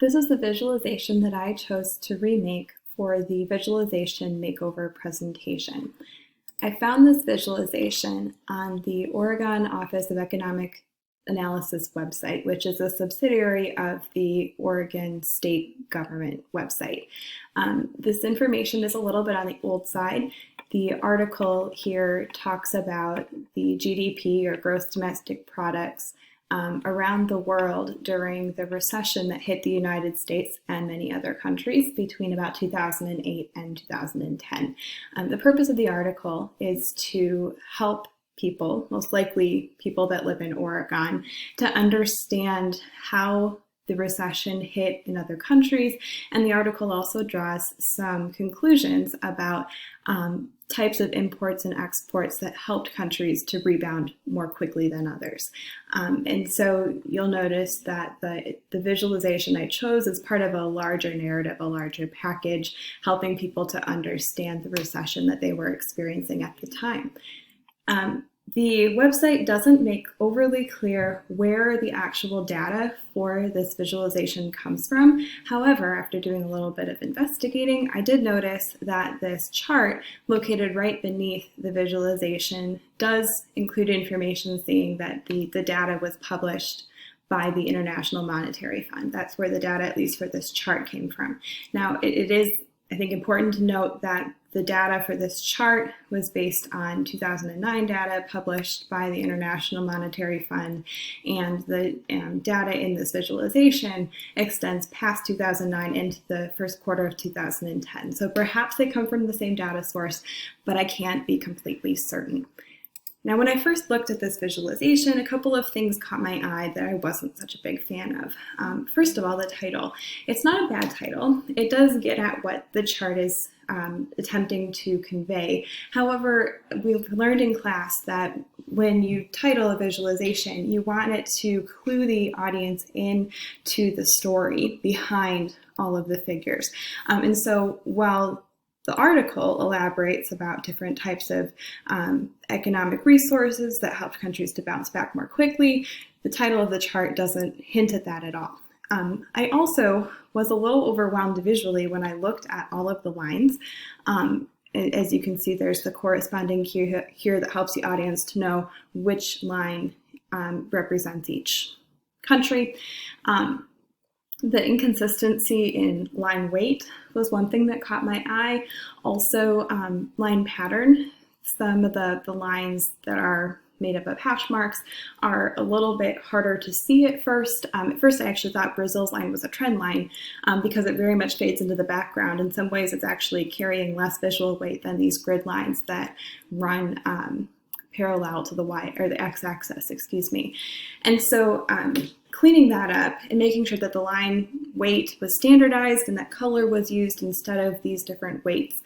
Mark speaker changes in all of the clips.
Speaker 1: This is the visualization that I chose to remake for the visualization makeover presentation. I found this visualization on the Oregon Office of Economic Analysis website, which is a subsidiary of the Oregon state government website. This information is a little bit on the old side. The article here talks about the GDP, or gross domestic products, around the world during the recession that hit the United States and many other countries between about 2008 and 2010. The purpose of the article is to help people, most likely people that live in Oregon, to understand how the recession hit in other countries, and the article also draws some conclusions about types of imports and exports that helped countries to rebound more quickly than others. And so you'll notice that the visualization I chose is part of a larger narrative, a larger package, helping people to understand the recession that they were experiencing at the time. The website doesn't make overly clear where the actual data for this visualization comes from. However, after doing a little bit of investigating, I did notice that this chart located right beneath the visualization does include information saying that the data was published by the International Monetary Fund. That's where the data, at least for this chart, came from. Now, it is, I think, important to note that the data for this chart was based on 2009 data published by the International Monetary Fund, and the data in this visualization extends past 2009 into the first quarter of 2010. So perhaps they come from the same data source, but I can't be completely certain. Now, when I first looked at this visualization, a couple of things caught my eye that I wasn't such a big fan of. First of all, the title. It's not a bad title. It does get at what the chart is attempting to convey. However, we've learned in class that when you title a visualization, you want it to clue the audience into the story behind all of the figures. And so while the article elaborates about different types of economic resources that helped countries to bounce back more quickly, the title of the chart doesn't hint at that at all. I also was a little overwhelmed visually when I looked at all of the lines. As you can see, there's the corresponding cue here that helps the audience to know which line represents each country. The inconsistency in line weight was one thing that caught my eye. Also, line pattern. Some of the lines that are made up of hash marks are a little bit harder to see at first. At first, I actually thought Brazil's line was a trend line because it very much fades into the background. In some ways, it's actually carrying less visual weight than these grid lines that run parallel to the Y, or the x-axis, excuse me. And so cleaning that up and making sure that the line weight was standardized and that color was used instead of these different weights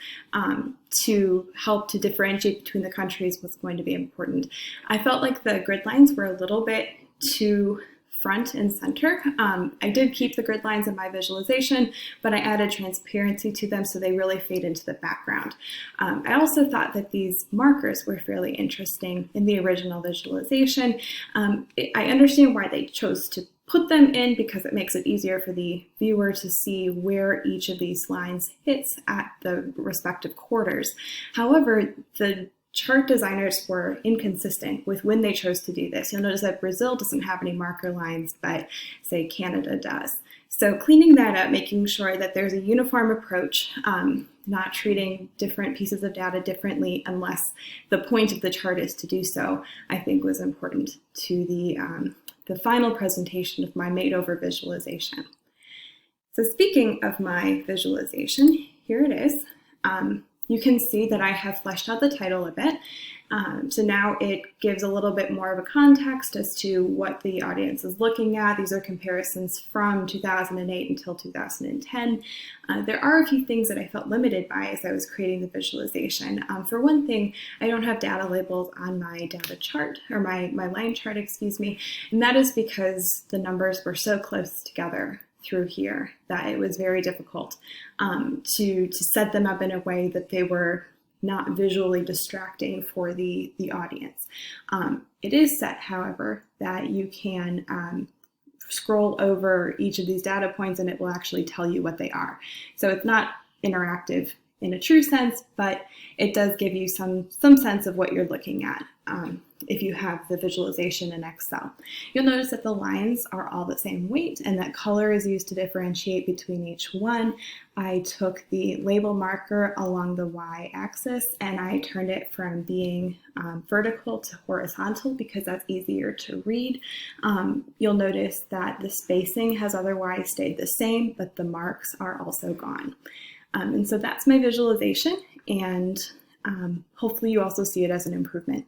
Speaker 1: to help to differentiate between the countries was going to be important. I felt like the grid lines were a little bit too front and center. I did keep the grid lines in my visualization, but I added transparency to them so they really fade into the background. I also thought that these markers were fairly interesting in the original visualization. I understand why they chose to put them in because it makes it easier for the viewer to see where each of these lines hits at the respective quarters. However, the chart designers were inconsistent with when they chose to do this. You'll notice that Brazil doesn't have any marker lines, but say Canada does. So cleaning that up, making sure that there's a uniform approach, not treating different pieces of data differently unless the point of the chart is to do so, I think was important to the final presentation of my made-over visualization. So speaking of my visualization, here it is. You can see that I have fleshed out the title a bit. So now it gives a little bit more of a context as to what the audience is looking at. These are comparisons from 2008 until 2010. There are a few things that I felt limited by as I was creating the visualization. For one thing, I don't have data labels on my data chart, or my line chart, excuse me, and that is because the numbers were so close together through here that it was very difficult to set them up in a way that they were not visually distracting for the audience. It is set, however, that you can scroll over each of these data points and it will actually tell you what they are. So it's not interactive in a true sense, but it does give you some sense of what you're looking at if you have the visualization in Excel. You'll notice that the lines are all the same weight and that color is used to differentiate between each one. I took the label marker along the y-axis and I turned it from being vertical to horizontal because that's easier to read. You'll notice that the spacing has otherwise stayed the same, but the marks are also gone. And so that's my visualization, and hopefully you also see it as an improvement.